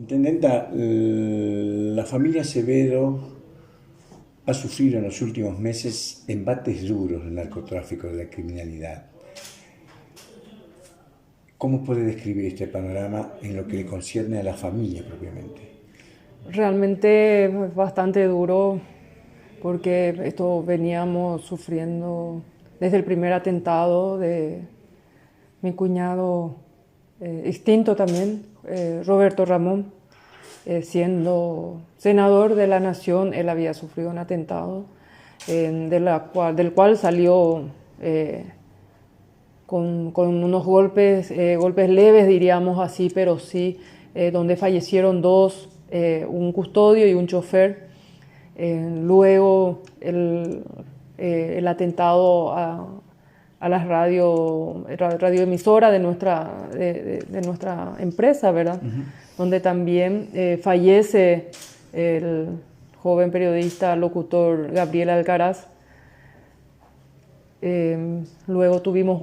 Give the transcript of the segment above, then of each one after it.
Intendenta, la familia Severo ha sufrido en los últimos meses embates duros del narcotráfico y de la criminalidad. ¿Cómo puede describir este panorama en lo que le concierne a la familia propiamente? Realmente es bastante duro porque esto veníamos sufriendo desde el primer atentado de mi cuñado extinto también, Roberto Ramón, siendo senador de la nación. Él había sufrido un atentado del cual salió con unos golpes leves, diríamos así, pero sí, donde fallecieron dos, un custodio y un chofer. Luego el atentado a las radioemisora de nuestra empresa, ¿verdad? Donde también fallece el joven periodista, locutor Gabriel Alcaraz. Luego tuvimos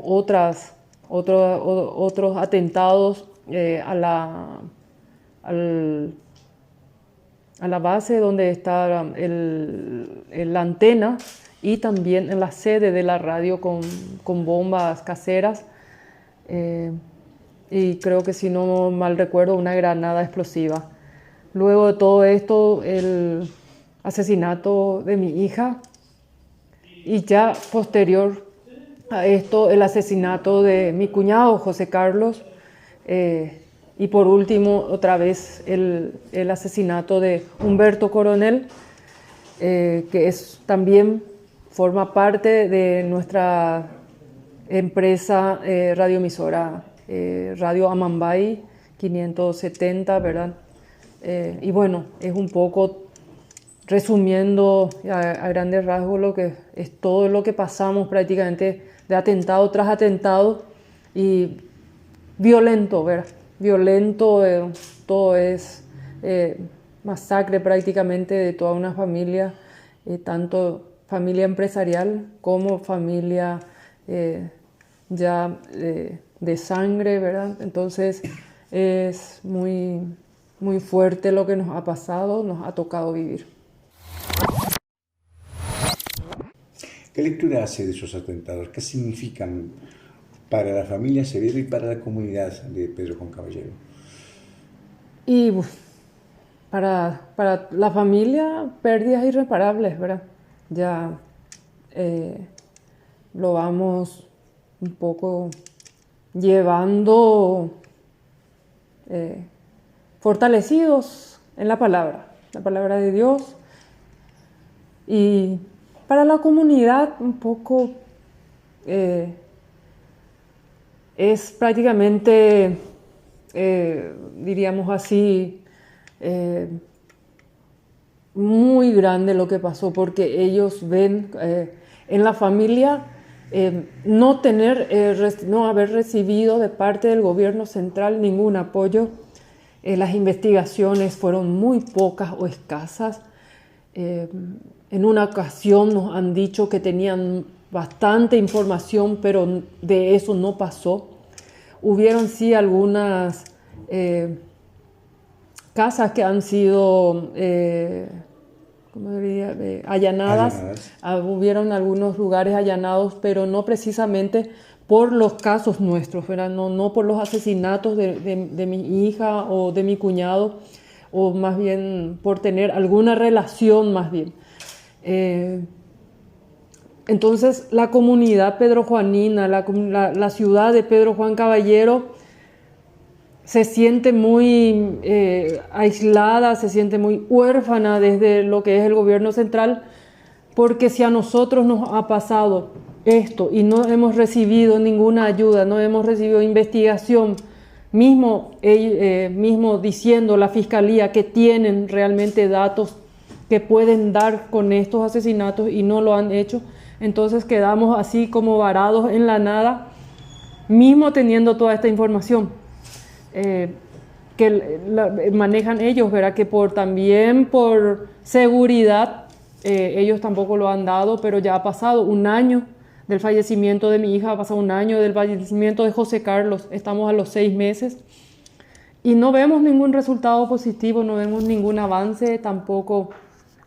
otros atentados a la base donde está la antena, y también en la sede de la radio con bombas caseras. Y creo que, si no mal recuerdo, una granada explosiva. Luego de todo esto, el asesinato de mi hija, y ya posterior a esto el asesinato de mi cuñado José Carlos, y por último otra vez el asesinato de Humberto Coronel, que también forma parte de nuestra empresa radioemisora, Radio Amambay 570, ¿verdad? Y bueno, es un poco resumiendo a grandes rasgos lo que es todo lo que pasamos prácticamente de atentado tras atentado, y violento, ¿verdad? Violento, todo es masacre prácticamente de toda una familia, tanto familia empresarial como familia ya de sangre, ¿verdad? Entonces es muy, muy fuerte lo que nos ha pasado, nos ha tocado vivir. ¿Qué lectura hace de esos atentados? ¿Qué significan para la familia Severo y para la comunidad de Pedro Juan Caballero? Y para la familia, pérdidas irreparables, ¿verdad? Ya lo vamos un poco llevando fortalecidos en la palabra de Dios. Y para la comunidad un poco es prácticamente, diríamos así, muy grande lo que pasó, porque ellos ven en la familia no haber recibido de parte del gobierno central ningún apoyo. Las investigaciones fueron muy pocas o escasas. En una ocasión nos han dicho que tenían bastante información, pero de eso no pasó. Hubieron sí algunas casas que han sido allanadas. Hubieron algunos lugares allanados, pero no precisamente por los casos nuestros, ¿verdad? No por los asesinatos de mi hija o de mi cuñado, o más bien por tener alguna relación más bien. Entonces la comunidad pedrojuanina, la ciudad de Pedro Juan Caballero, se siente muy aislada, se siente muy huérfana desde lo que es el gobierno central, porque si a nosotros nos ha pasado esto y no hemos recibido ninguna ayuda, no hemos recibido investigación, mismo diciendo la fiscalía que tienen realmente datos que pueden dar con estos asesinatos, y no lo han hecho, entonces quedamos así como varados en la nada, mismo teniendo toda esta información que manejan ellos, ¿verdad? Que también por seguridad ellos tampoco lo han dado, pero ya ha pasado un año del fallecimiento de mi hija, ha pasado un año del fallecimiento de José Carlos, estamos a los 6 meses, y no vemos ningún resultado positivo, no vemos ningún avance, tampoco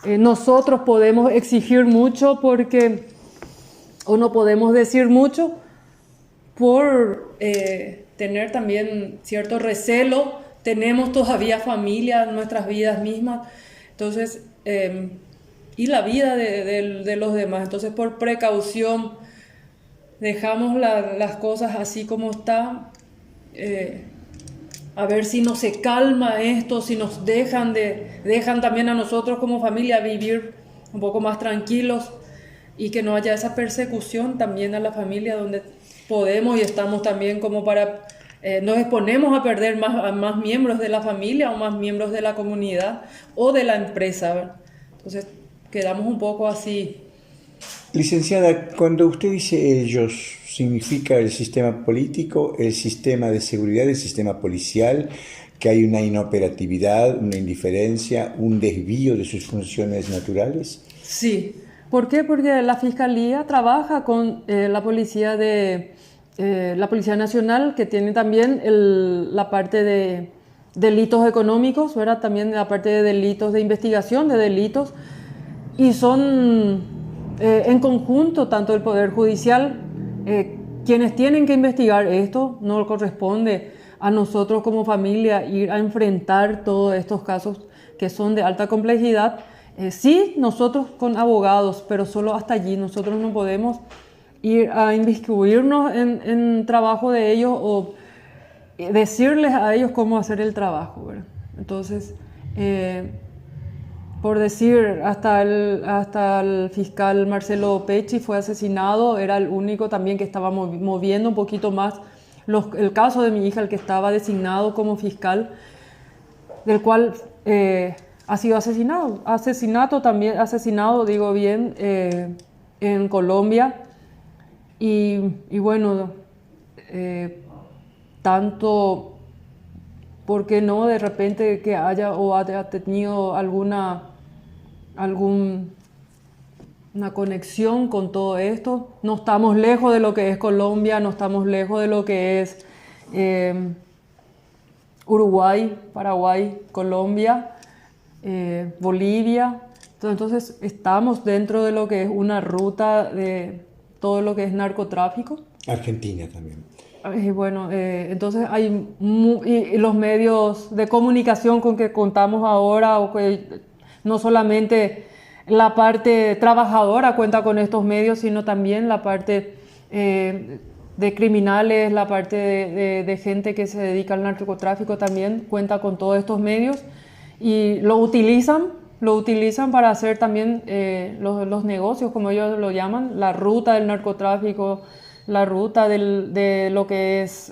nosotros podemos exigir mucho o no podemos decir mucho por tener también cierto recelo. Tenemos todavía familia, nuestras vidas mismas, entonces, y la vida de los demás. Entonces, por precaución, dejamos las cosas así como están, a ver si no se calma esto, si nos dejan también a nosotros como familia vivir un poco más tranquilos y que no haya esa persecución también a la familia donde podemos y estamos también como para... nos exponemos a perder a más miembros de la familia o más miembros de la comunidad o de la empresa, ¿verdad? Entonces quedamos un poco así. Licenciada, cuando usted dice ellos, ¿significa el sistema político, el sistema de seguridad, el sistema policial, que hay una inoperatividad, una indiferencia, un desvío de sus funciones naturales? Sí. ¿Por qué? Porque la Fiscalía trabaja con la Policía la Policía Nacional, que tiene también la parte de delitos económicos, ¿verdad? También la parte de delitos, de investigación de delitos, y son en conjunto tanto el Poder Judicial, quienes tienen que investigar esto. No corresponde a nosotros como familia ir a enfrentar todos estos casos que son de alta complejidad. Sí, nosotros con abogados, pero solo hasta allí. Nosotros no podemos ir a inmiscuirnos en trabajo de ellos o decirles a ellos cómo hacer el trabajo, ¿verdad? Entonces, por decir, hasta el fiscal Marcelo Pecci fue asesinado, era el único también que estaba moviendo un poquito más el caso de mi hija, el que estaba designado como fiscal, del cual ha sido asesinado, digo bien, en Colombia. Y bueno, tanto, ¿por qué no de repente que haya tenido alguna conexión con todo esto? No estamos lejos de lo que es Colombia, no estamos lejos de lo que es Uruguay, Paraguay, Colombia, Bolivia. Entonces estamos dentro de lo que es una ruta de todo lo que es narcotráfico. Argentina también. Bueno, entonces hay y los medios de comunicación con que contamos ahora, o que no solamente la parte trabajadora cuenta con estos medios, sino también la parte de criminales, la parte de gente que se dedica al narcotráfico también cuenta con todos estos medios y lo utilizan para hacer también los negocios, como ellos lo llaman, la ruta del narcotráfico, la ruta de lo que es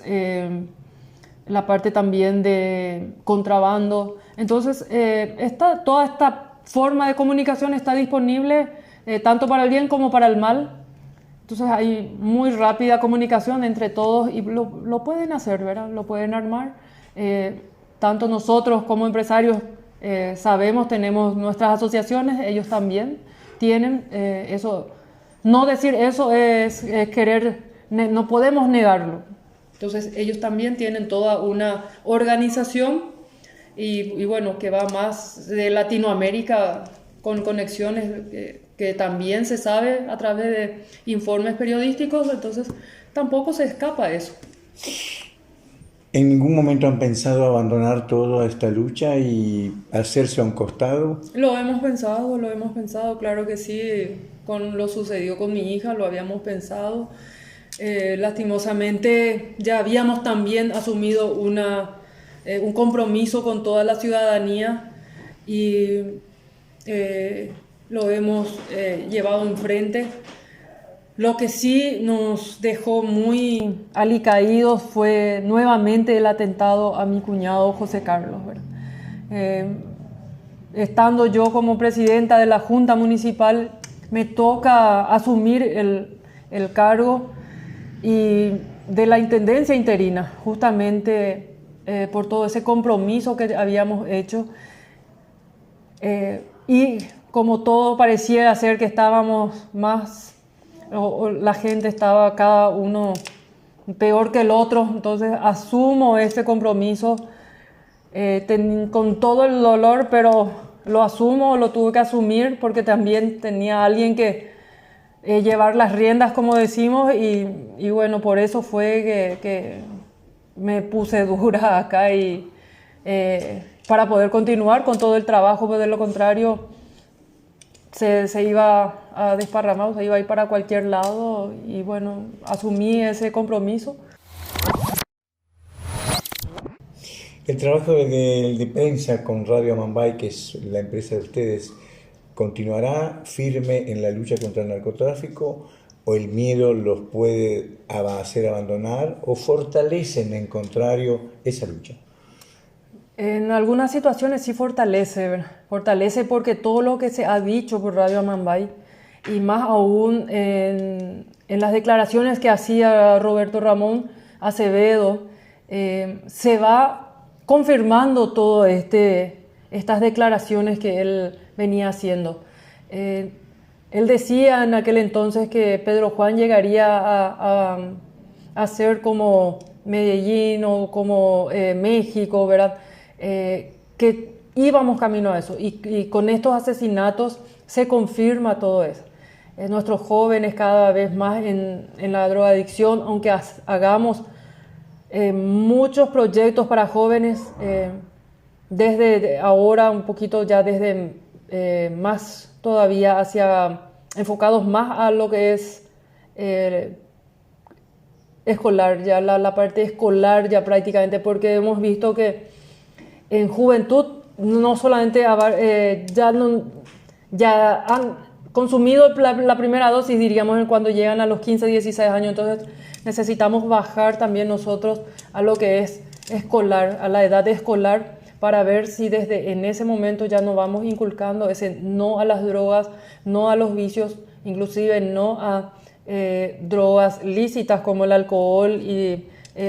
la parte también de contrabando. Entonces, toda esta forma de comunicación está disponible tanto para el bien como para el mal. Entonces hay muy rápida comunicación entre todos y lo pueden hacer, ¿verdad? Lo pueden armar. Tanto nosotros como empresarios sabemos, tenemos nuestras asociaciones, ellos también tienen eso. No decir eso es querer, no podemos negarlo. Entonces ellos también tienen toda una organización y bueno, que va más de Latinoamérica con conexiones que también se sabe a través de informes periodísticos, entonces tampoco se escapa eso. ¿En ningún momento han pensado abandonar toda esta lucha y hacerse a un costado? Lo hemos pensado, claro que sí. Con lo sucedido con mi hija lo habíamos pensado. Lastimosamente ya habíamos también asumido un compromiso con toda la ciudadanía y lo hemos llevado enfrente. Lo que sí nos dejó muy alicaídos fue nuevamente el atentado a mi cuñado José Carlos, ¿verdad? Estando yo como presidenta de la Junta Municipal, me toca asumir el cargo y de la Intendencia interina, justamente por todo ese compromiso que habíamos hecho. Y como todo parecía ser que estábamos más... o la gente estaba cada uno peor que el otro, entonces asumo ese compromiso con todo el dolor, pero lo asumo, lo tuve que asumir porque también tenía alguien que llevar las riendas, como decimos, y bueno, por eso fue que me puse dura acá y para poder continuar con todo el trabajo, pues de lo contrario se iba a desparramar, se iba a ir para cualquier lado y bueno, asumí ese compromiso. El trabajo de prensa con Radio Amambay, que es la empresa de ustedes, ¿continuará firme en la lucha contra el narcotráfico o el miedo los puede hacer abandonar o fortalecen en contrario esa lucha? En algunas situaciones sí fortalece, ¿verdad? Fortalece porque todo lo que se ha dicho por Radio Amambay y más aún en las declaraciones que hacía Roberto Ramón Acevedo, se va confirmando todo estas declaraciones que él venía haciendo. Él decía en aquel entonces que Pedro Juan llegaría a ser como Medellín o como México, ¿verdad? Que íbamos camino a eso y con estos asesinatos se confirma todo eso. Nuestros jóvenes cada vez más en la drogadicción, aunque hagamos muchos proyectos para jóvenes, desde ahora un poquito ya desde más todavía enfocados más a lo que es escolar, ya la parte escolar ya prácticamente, porque hemos visto que en juventud no solamente ya han consumido la primera dosis, diríamos, cuando llegan a los 15, 16 años, entonces necesitamos bajar también nosotros a lo que es escolar, a la edad escolar, para ver si desde en ese momento ya no vamos inculcando ese no a las drogas, no a los vicios, inclusive no a drogas lícitas como el alcohol y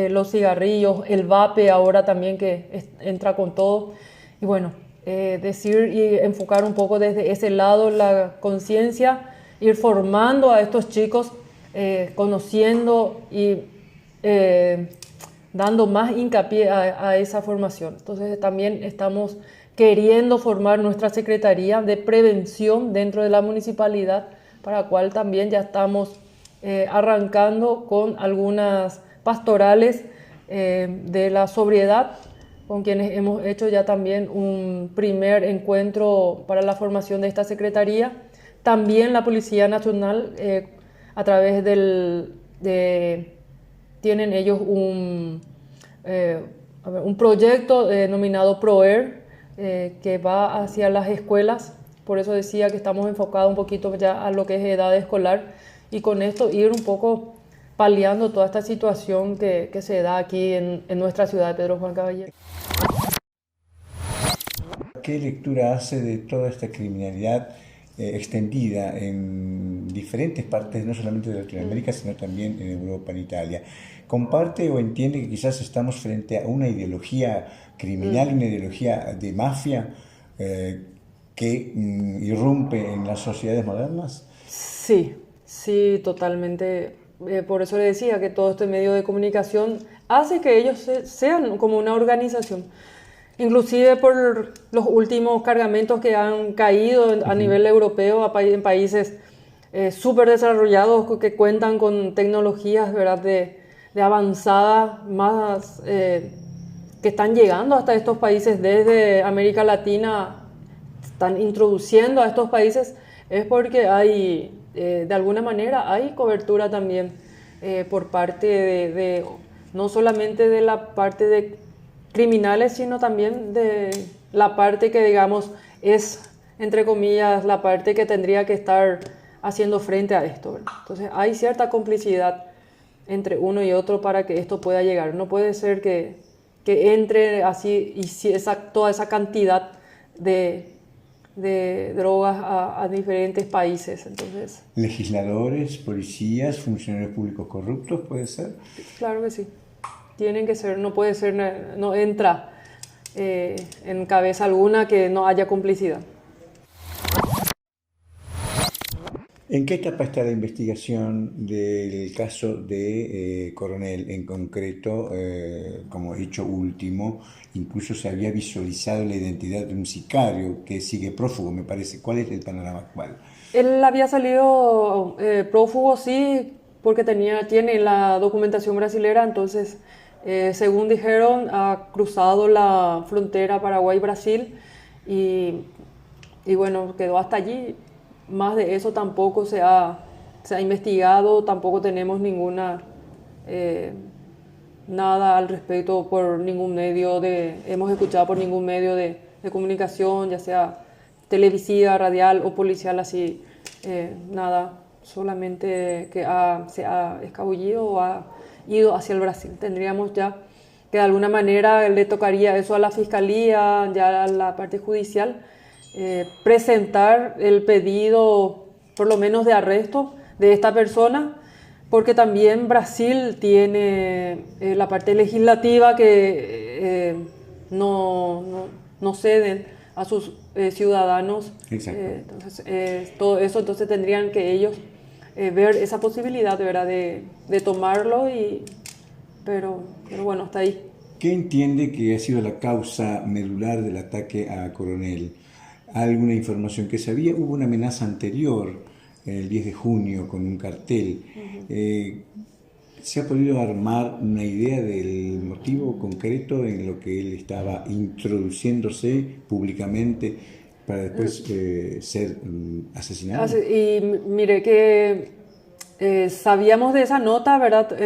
los cigarrillos, el vape ahora también que entra con todo. Y bueno, decir y enfocar un poco desde ese lado la conciencia, ir formando a estos chicos, conociendo y dando más hincapié a esa formación. Entonces también estamos queriendo formar nuestra Secretaría de Prevención dentro de la municipalidad, para la cual también ya estamos arrancando con algunas pastorales de la sobriedad, con quienes hemos hecho ya también un primer encuentro para la formación de esta secretaría. También la Policía Nacional, a través tienen ellos un proyecto denominado ProER, que va hacia las escuelas. Por eso decía que estamos enfocados un poquito ya a lo que es edad escolar, y con esto ir un poco paliando toda esta situación que se da aquí en nuestra ciudad de Pedro Juan Caballero. ¿Qué lectura hace de toda esta criminalidad extendida en diferentes partes, no solamente de Latinoamérica, sino también en Europa, en Italia? ¿Comparte o entiende que quizás estamos frente a una ideología criminal, una ideología de mafia que irrumpe en las sociedades modernas? Sí, totalmente. Por eso le decía que todo este medio de comunicación hace que ellos sean como una organización. Inclusive por los últimos cargamentos que han caído a nivel europeo en países súper desarrollados que cuentan con tecnologías, ¿verdad?, de avanzada, más que están llegando hasta estos países desde América Latina, están introduciendo a estos países, es porque hay, de alguna manera, hay cobertura también por parte de no solamente de la parte de criminales, sino también de la parte que, digamos, es, entre comillas, la parte que tendría que estar haciendo frente a esto, ¿verdad? Entonces hay cierta complicidad entre uno y otro para que esto pueda llegar. No puede ser que entre así y toda esa cantidad de drogas a diferentes países. Entonces, ¿legisladores, policías, funcionarios públicos corruptos puede ser? Claro que sí. Tienen que ser, no puede ser, no entra en cabeza alguna que no haya complicidad. ¿En qué etapa está la investigación del caso de Coronel en concreto, como hecho último? Incluso se había visualizado la identidad de un sicario que sigue prófugo, me parece. ¿Cuál es el panorama actual? Él había salido prófugo, sí, porque tiene la documentación brasilera, entonces, según dijeron, ha cruzado la frontera Paraguay-Brasil y bueno, quedó hasta allí. Más de eso tampoco se ha investigado, tampoco tenemos nada al respecto por ningún hemos escuchado por ningún medio de comunicación, ya sea televisiva, radial o policial, así, nada, solamente que se ha escabullido o ha ido hacia el Brasil. Tendríamos ya que de alguna manera le tocaría eso a la fiscalía, ya a la parte judicial, presentar el pedido, por lo menos de arresto de esta persona, porque también Brasil tiene la parte legislativa que no ceden a sus ciudadanos. Entonces, todo eso, entonces tendrían que ellos ver esa posibilidad, ¿verdad?, de tomarlo, pero bueno, hasta ahí. ¿Qué entiende que ha sido la causa medular del ataque a Coronel? ¿Alguna información que sabía? Hubo una amenaza anterior, el 10 de junio, con un cartel. ¿Se ha podido armar una idea del motivo concreto en lo que él estaba introduciéndose públicamente para después ser asesinado? Y mire que sabíamos de esa nota, ¿verdad?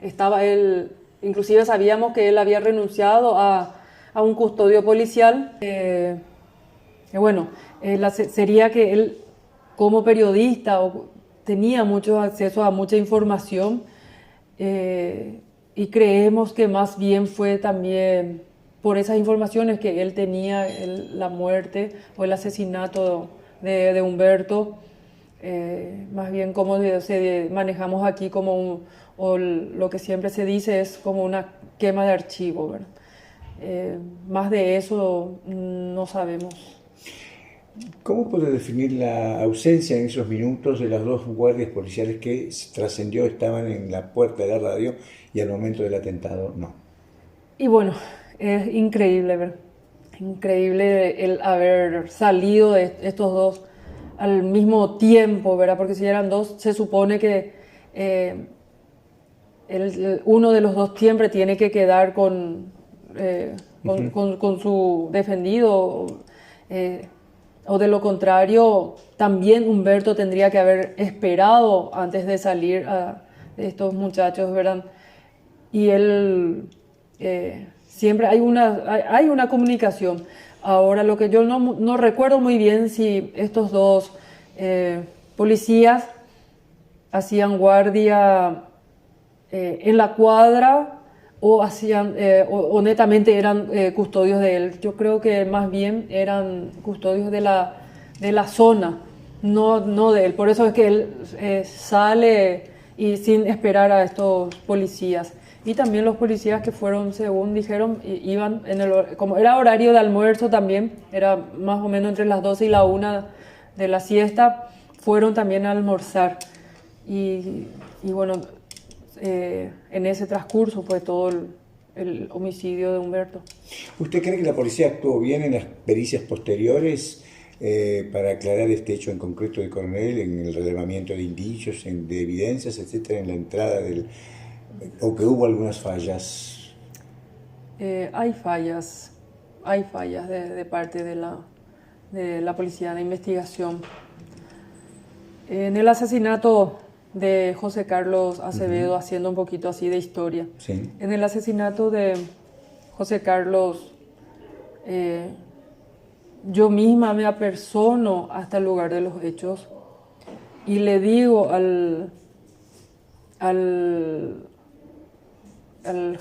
Estaba él, inclusive sabíamos que él había renunciado a un custodio policial. Bueno, sería que él, como periodista, tenía mucho acceso a mucha información, y creemos que más bien fue también por esas informaciones que él tenía la muerte o el asesinato de Humberto, más bien como manejamos aquí como lo que siempre se dice es como una quema de archivo, ¿verdad? Más de eso no sabemos. ¿Cómo puede definir la ausencia en esos minutos de las dos guardias policiales que trascendió estaban en la puerta de la radio y al momento del atentado no? Y bueno, es increíble, ¿verdad? Increíble el haber salido de estos dos al mismo tiempo, ¿verdad? Porque si eran dos, se supone que uno de los dos siempre tiene que quedar con su defendido, o de lo contrario, también Humberto tendría que haber esperado antes de salir de estos muchachos, ¿verdad? Y él, siempre hay una comunicación. Ahora, lo que yo no recuerdo muy bien si estos dos policías hacían guardia en la cuadra o netamente eran custodios de él. Yo creo que más bien eran custodios de la zona, no de él. Por eso es que él sale y sin esperar a estos policías. Y también los policías que fueron, según dijeron, iban como era horario de almuerzo también, era más o menos entre las 12 y la 1 de la siesta, fueron también a almorzar. Y bueno, en ese transcurso fue todo el homicidio de Humberto. ¿Usted cree que la policía actuó bien en las pericias posteriores para aclarar este hecho en concreto de Coronel, en el relevamiento de indicios, de evidencias, etcétera, en la entrada o que hubo algunas fallas? Hay fallas de parte de la policía de investigación. En el asesinato de José Carlos Acevedo, haciendo un poquito así de historia. Sí. En el asesinato de José Carlos, yo misma me apersono hasta el lugar de los hechos y le digo al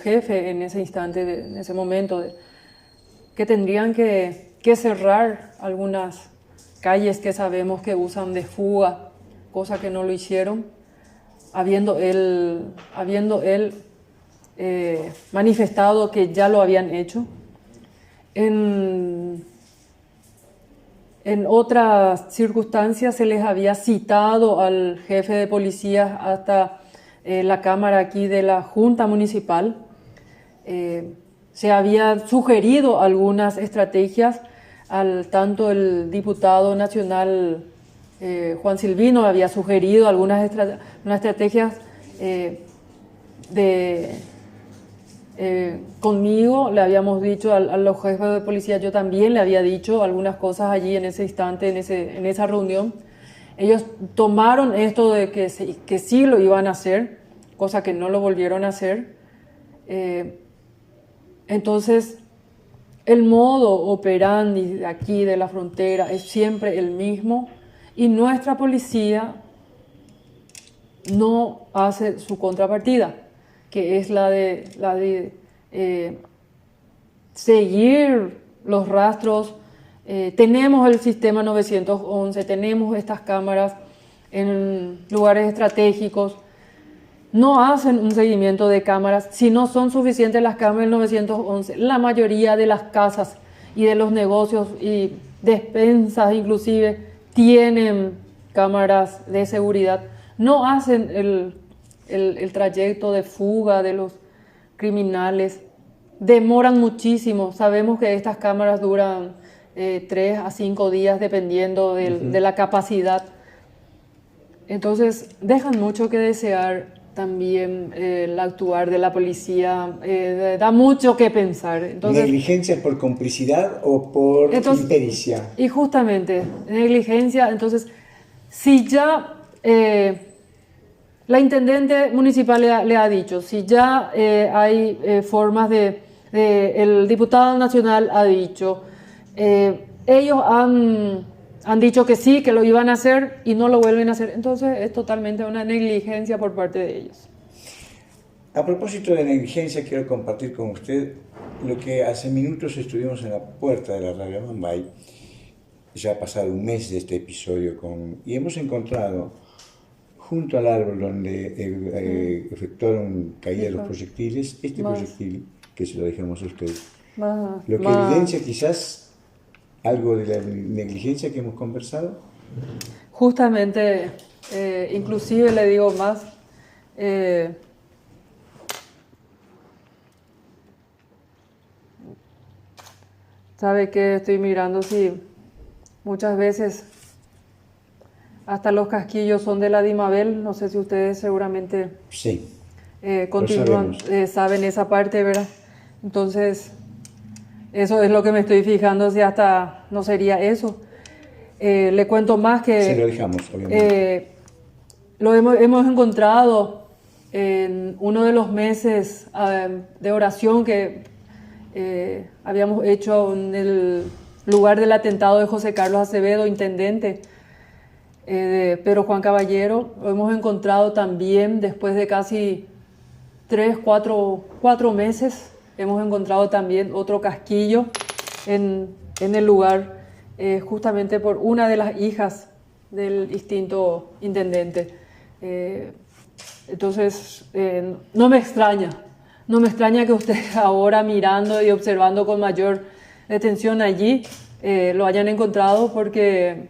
jefe en ese instante, en ese momento, que tendrían que cerrar algunas calles que sabemos que usan de fuga, cosa que no lo hicieron, habiendo él manifestado que ya lo habían hecho. En En otras circunstancias se les había citado al jefe de policía hasta la cámara aquí de la Junta Municipal. Se había sugerido algunas estrategias, tanto el diputado nacional Juan Silvino había sugerido algunas estrategias conmigo, le habíamos dicho a los jefes de policía, yo también le había dicho algunas cosas allí en ese instante, en esa reunión. Ellos tomaron esto de que sí lo iban a hacer, cosa que no lo volvieron a hacer. Entonces, el modo operandi de aquí, de la frontera, es siempre el mismo y nuestra policía no hace su contrapartida, que es la de seguir los rastros. Tenemos el sistema 911, tenemos estas cámaras en lugares estratégicos. No hacen un seguimiento de cámaras. Si no son suficientes las cámaras del 911, la mayoría de las casas y de los negocios y despensas inclusive tienen cámaras de seguridad. No hacen el trayecto de fuga de los criminales. Demoran muchísimo. Sabemos que estas cámaras duran 3 a 5 días dependiendo de la capacidad. Entonces dejan mucho que desear. También el actuar de la policía da mucho que pensar. Entonces, ¿negligencia por complicidad o por impericia? Y justamente, negligencia. Entonces, si ya la intendente municipal le ha dicho, si ya hay formas el diputado nacional ha dicho, ellos han dicho que sí, que lo iban a hacer y no lo vuelven a hacer. Entonces es totalmente una negligencia por parte de ellos. A propósito de negligencia, quiero compartir con usted lo que hace minutos estuvimos en la puerta de la radio Mambay. Ya ha pasado un mes de este episodio y hemos encontrado junto al árbol donde efectuaron caída los proyectiles, proyectil que se lo dejamos a usted. Lo que evidencia quizás algo de la negligencia que hemos conversado. Justamente, inclusive le digo más, sabe que estoy mirando si muchas veces hasta los casquillos son de la Dimabel, no sé si ustedes seguramente sí, continúan, saben esa parte, ¿verdad? Entonces, eso es lo que me estoy fijando, si hasta no sería eso. Le cuento más que... Se lo dejamos, obviamente. Lo hemos encontrado en uno de los meses de oración que habíamos hecho en el lugar del atentado de José Carlos Acevedo, intendente, Pedro Juan Caballero. Lo hemos encontrado también después de casi 4 meses. Hemos encontrado también otro casquillo en el lugar, justamente por una de las hijas del distinto intendente. Entonces, no me extraña que usted ahora mirando y observando con mayor detención allí lo hayan encontrado porque,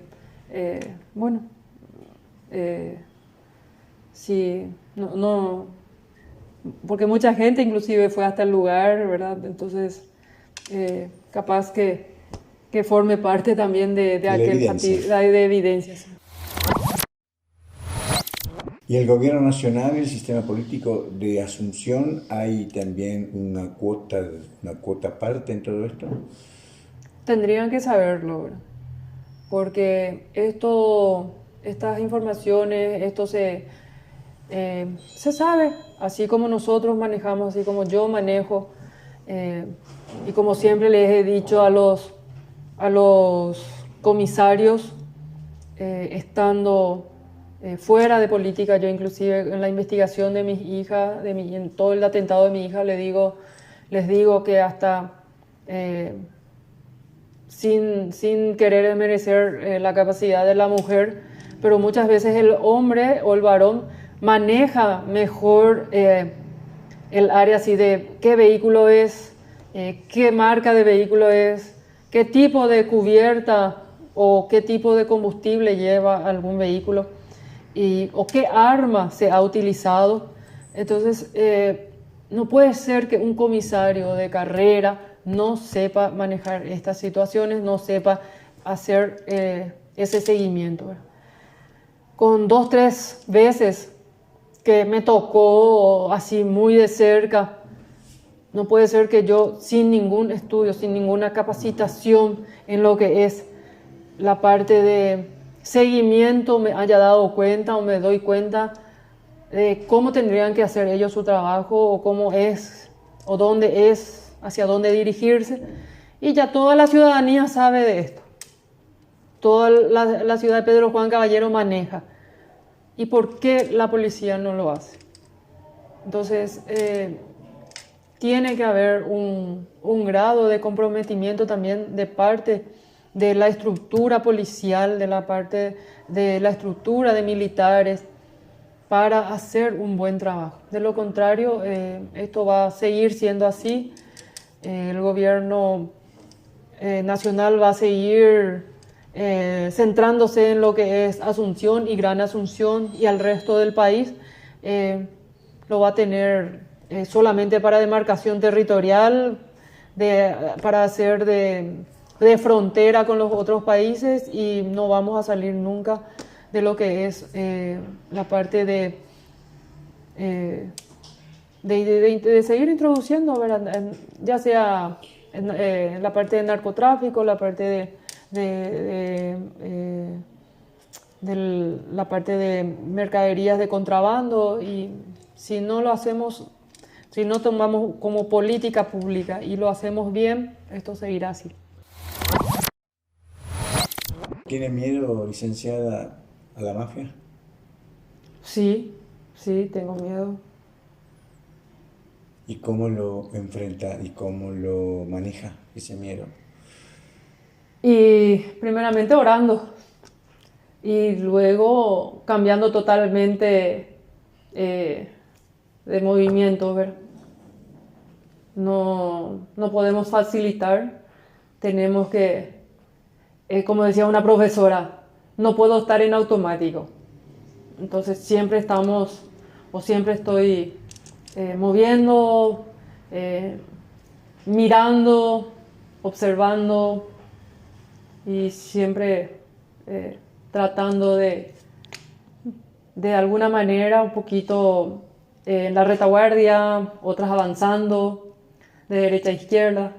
sí, porque mucha gente inclusive fue hasta el lugar, ¿verdad? Entonces, capaz que forme parte también de evidencias. ¿Y el gobierno nacional, el sistema político de Asunción, hay también una cuota aparte en todo esto? Tendrían que saberlo, ¿verdad? Porque estas informaciones, esto se sabe, así como nosotros manejamos, así como yo manejo, y como siempre les he dicho a los comisarios, estando fuera de política, yo inclusive en la investigación de mis hijas, en todo el atentado de mi hija, les digo que hasta sin querer desmerecer la capacidad de la mujer, pero muchas veces el hombre o el varón maneja mejor el área así de qué vehículo es, qué marca de vehículo es, qué tipo de cubierta o qué tipo de combustible lleva algún vehículo o qué arma se ha utilizado. Entonces, no puede ser que un comisario de carrera no sepa manejar estas situaciones, no sepa hacer ese seguimiento, ¿verdad? Con 2, 3 veces que me tocó así muy de cerca, no puede ser que yo sin ningún estudio, sin ninguna capacitación en lo que es la parte de seguimiento me haya dado cuenta o me doy cuenta de cómo tendrían que hacer ellos su trabajo o cómo es o dónde es, hacia dónde dirigirse. Y ya toda la ciudadanía sabe de esto. Toda la ciudad de Pedro Juan Caballero maneja. ¿Y por qué la policía no lo hace? Entonces, tiene que haber un grado de comprometimiento también de parte de la estructura policial, de la parte de la estructura de militares, para hacer un buen trabajo. De lo contrario, esto va a seguir siendo así. El gobierno nacional va a seguir centrándose en lo que es Asunción y Gran Asunción, y al resto del país lo va a tener solamente para demarcación territorial, para hacer de frontera con los otros países, y no vamos a salir nunca de lo que es la parte de seguir introduciendo, ¿verdad? Ya sea en la parte de narcotráfico, la parte la parte de mercaderías de contrabando. Y si no lo hacemos, si no tomamos como política pública y lo hacemos bien, esto seguirá así. ¿Tiene miedo, licenciada, a la mafia? Sí, sí, tengo miedo. ¿Y cómo lo enfrenta y cómo lo maneja ese miedo? Y primeramente orando y luego cambiando totalmente de movimiento, ¿verdad? No podemos facilitar, tenemos que, como decía una profesora, no puedo estar en automático. Entonces siempre estamos, o siempre estoy moviendo, mirando, observando, y siempre tratando de alguna manera un poquito en la retaguardia, otras avanzando de derecha a izquierda.